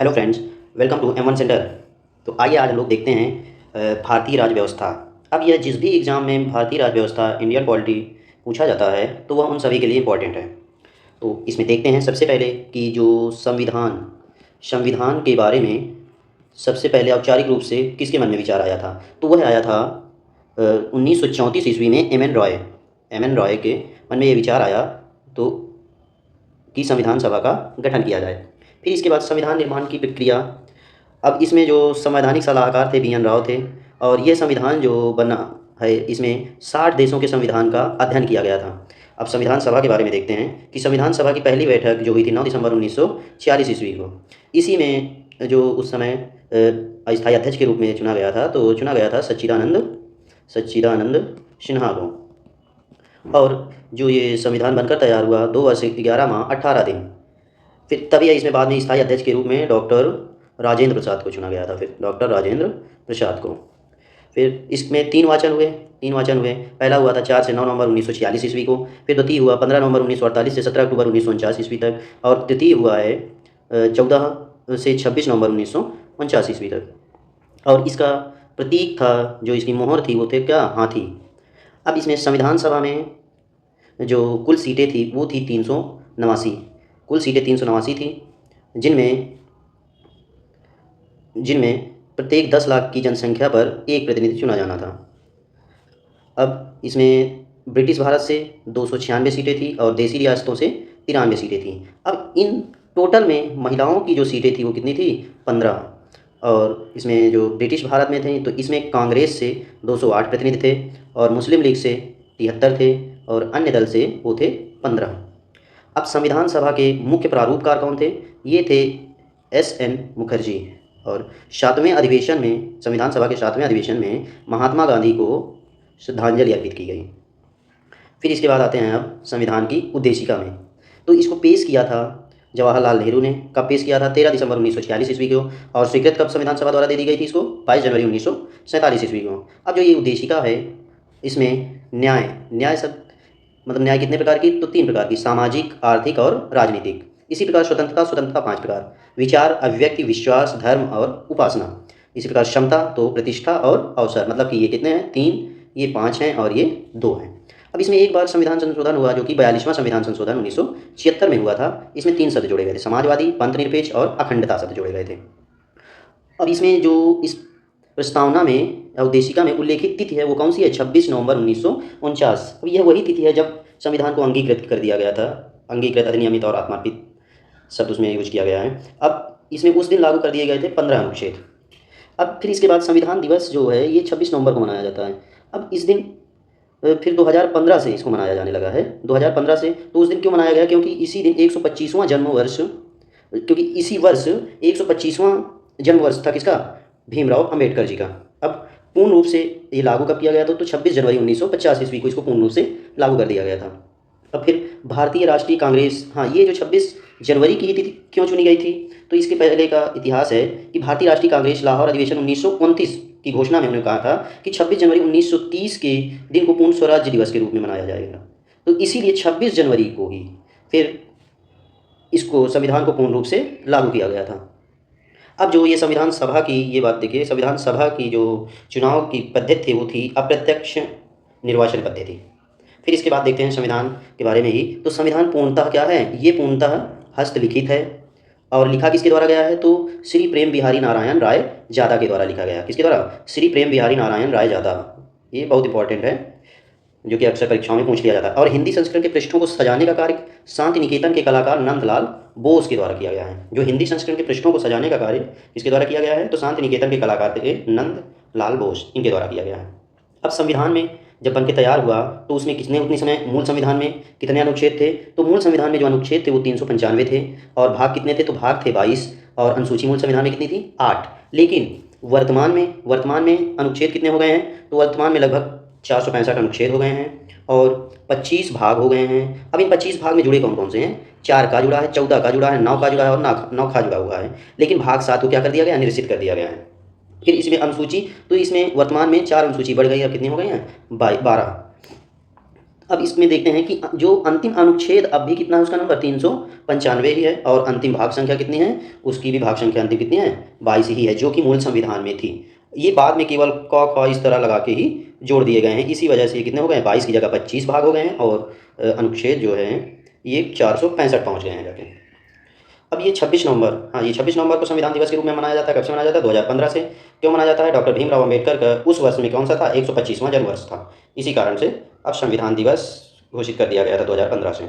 Hello friends, welcome to M1 centre. तो आइए आज हम लोग देखते हैं भारतीय राज्य व्यवस्था। अब यह जिस भी एग्ज़ाम में भारतीय राज्य व्यवस्था इंडियन पॉलिटी पूछा जाता है तो वह उन सभी के लिए इम्पोर्टेंट है। तो इसमें देखते हैं सबसे पहले कि जो संविधान संविधान के बारे में सबसे पहले औपचारिक रूप से किसके मन में विचार आया था। तो वह आया था 1934 ईस्वी में एम एन रॉय के मन में ये विचार आया तो कि संविधान सभा का गठन किया जाए। फिर इसके बाद संविधान निर्माण की प्रक्रिया। अब इसमें जो संवैधानिक सलाहकार थे BN राव थे, और ये संविधान जो बना है इसमें 60 देशों के संविधान का अध्ययन किया गया था। अब संविधान सभा के बारे में देखते हैं कि संविधान सभा की पहली बैठक जो हुई थी 9 दिसंबर 1946 ईस्वी को। इसी में जो उस समय अस्थायी अध्यक्ष के रूप में चुना गया था, तो चुना गया था सच्चिदानंद सिन्हा को। और जो ये संविधान बनकर तैयार हुआ 2 वर्ष 11 माह 18 दिन। फिर तभी इसमें बाद में स्थायी अध्यक्ष के रूप में डॉक्टर राजेंद्र प्रसाद को चुना गया था। फिर डॉक्टर राजेंद्र प्रसाद को फिर इसमें 3 वाचन हुए। पहला हुआ था 4 से 9 नवंबर 1946 ईस्वी को। फिर द्वितीय हुआ 15 नवंबर 1948 से 17 अक्टूबर 1949 ईस्वी तक। और तृतीय हुआ है 14 से 26 नवंबर 1949 ईस्वी तक। और इसका प्रतीक था, जो इसकी मोहर थी, वो थे क्या? हाथी। अब इसमें संविधान सभा में जो कुल सीटें थी वो थी 389। कुल सीटें 389 थी, जिनमें प्रत्येक 10 लाख की जनसंख्या पर एक प्रतिनिधि चुना जाना था। अब इसमें ब्रिटिश भारत से 296 सीटें थी और देसी रियासतों से 93 सीटें थी। अब इन टोटल में महिलाओं की जो सीटें थी वो कितनी थी? 15। और इसमें जो ब्रिटिश भारत में थे तो इसमें कांग्रेस से 208 प्रतिनिधि थे और मुस्लिम लीग से 73 थे और अन्य दल से वो थे 15। अब संविधान सभा के मुख्य प्रारूपकार कौन थे? ये थे SN मुखर्जी। और 7वें अधिवेशन में, संविधान सभा के 7वें अधिवेशन में महात्मा गांधी को श्रद्धांजलि अर्पित की गई। फिर इसके बाद आते हैं अब संविधान की उद्देशिका में। तो इसको पेश किया था जवाहरलाल नेहरू ने। कब पेश किया था? 13 दिसंबर 1946 ईस्वी को। और स्वीकृत कब संविधान सभा द्वारा दे दी गई थी इसको? 22 जनवरी 1947 ईस्वी को। अब जो ये उद्देशिका है, इसमें न्याय सब मतलब न्याय कितने प्रकार की? तो 3 प्रकार की, सामाजिक, आर्थिक और राजनीतिक। इसी प्रकार स्वतंत्रता 5 प्रकार, विचार, अभिव्यक्ति, विश्वास, धर्म और उपासना। इसी प्रकार क्षमता तो प्रतिष्ठा और अवसर, मतलब कि ये कितने हैं? 3, ये 5 हैं और ये 2 हैं। अब इसमें एक बार संविधान संशोधन हुआ, जो कि 42वां संविधान संशोधन 1976 में हुआ था। इसमें 3 शब्द जोड़े गए थे, समाजवादी, पंथनिरपेक्ष और अखंडता शब्द जोड़े गए थे। अब इसमें जो इस प्रस्तावना में उद्देशिका में उल्लेखित तिथि है वो कौन सी है? 26 नवंबर 1949। अब यह वही तिथि है जब संविधान को अंगीकृत कर दिया गया था। अंगीकृत, अधिनियमित और आत्मार्पित शब्द उसमें यूज किया गया है। अब इसमें उस दिन लागू कर दिए गए थे 15 अनुच्छेद। अब फिर इसके बाद संविधान दिवस जो है ये 26 नवंबर को मनाया जाता है। अब इस दिन फिर 2015 से इसको मनाया जाने लगा है। 2015 से। तो उस दिन क्यों मनाया गया? क्योंकि इसी दिन 125वां जन्म वर्ष, क्योंकि इसी वर्ष 125वां जन्म वर्ष था किसका? भीमराव अंबेडकर जी का। अब पूर्ण रूप से ये लागू कब किया गया था? तो 26 जनवरी 1950 ईस्वी को इसको पूर्ण रूप से लागू कर दिया गया था। अब फिर भारतीय राष्ट्रीय कांग्रेस, हाँ, ये जो 26 जनवरी की तिथि क्यों चुनी गई थी? तो इसके पहले का इतिहास है कि भारतीय राष्ट्रीय कांग्रेस लाहौर अधिवेशन 1929 की घोषणा में उन्होंने कहा था कि 26 जनवरी 1930 के दिन को पूर्ण स्वराज्य दिवस के रूप में मनाया जाएगा। तो इसीलिए 26 जनवरी को ही फिर इसको, संविधान को पूर्ण रूप से लागू किया गया था। अब जो ये संविधान सभा की ये बात देखिए, संविधान सभा की जो चुनाव की पद्धति थी वो थी अप्रत्यक्ष निर्वाचन पद्धति। फिर इसके बाद देखते हैं संविधान के बारे में ही। तो संविधान पूर्णतः क्या है? ये पूर्णतः हस्तलिखित है। और लिखा किसके द्वारा गया है? तो श्री प्रेम बिहारी नारायण राय जादा के द्वारा लिखा गया। किसके द्वारा? श्री प्रेम बिहारी नारायण राय जादा। ये बहुत इंपॉर्टेंट है, जो कि अक्सर परीक्षाओं में पूछ लिया जाता है। और हिंदी संस्करण के पृष्ठों को सजाने का कार्य शांति निकेतन के कलाकार नंदलाल बोस के द्वारा किया गया है। जो हिंदी संस्करण के पृष्ठों को सजाने का कार्य किसके द्वारा किया गया है? तो शांति निकेतन के कलाकार थे नंदलाल बोस, इनके द्वारा किया गया है। अब संविधान में जब बन के तैयार हुआ तो उसमें कितने उतने समय मूल संविधान में कितने अनुच्छेद थे? तो मूल संविधान में जो अनुच्छेद थे वो 395 थे। और भाग कितने थे? तो भाग थे 22। और अनुसूची मूल संविधान में कितनी थी? 8। लेकिन वर्तमान में अनुच्छेद कितने हो गए हैं? तो वर्तमान में लगभग 465 अनुच्छेद हो गए हैं और 25 भाग हो गए हैं। अब इन 25 भाग में जुड़े कौन कौन से हैं? 4 का जुड़ा है, 14 का जुड़ा है, 9 का जुड़ा है और 9 का जुड़ा हुआ है। लेकिन भाग 7 को क्या कर दिया गया? निरसित कर दिया गया है। फिर इसमें अनुसूची, तो इसमें वर्तमान में 4 अनुसूची बढ़ गई, अब कितनी हो गई हैं? 12। अब इसमें देखते हैं कि जो अंतिम अनुच्छेद अब भी कितना है, उसका नंबर 395 ही है, और अंतिम भाग संख्या कितनी है, उसकी भी भाग संख्या अंतिम कितनी है, 22 ही है, जो कि मूल संविधान में थी। ये बाद में केवल क ख इस तरह लगा के ही जोड़ दिए गए हैं, इसी वजह से ये कितने हो गए हैं, 22 की जगह 25 भाग हो गए हैं, और अनुच्छेद जो है ये 465 पहुँच गए हैं जाके। अब ये 26 नवंबर, हाँ ये 26 नवंबर को संविधान दिवस के रूप में मनाया जाता है। कब से मनाया जाता है, 2015 से। क्यों मनाया जाता है, डॉक्टर भीमराव अम्बेडकर का उस वर्ष में कौन सा था, 125वां जन्मवर्ष था, इसी कारण से अब संविधान दिवस घोषित कर दिया गया था 2015 से।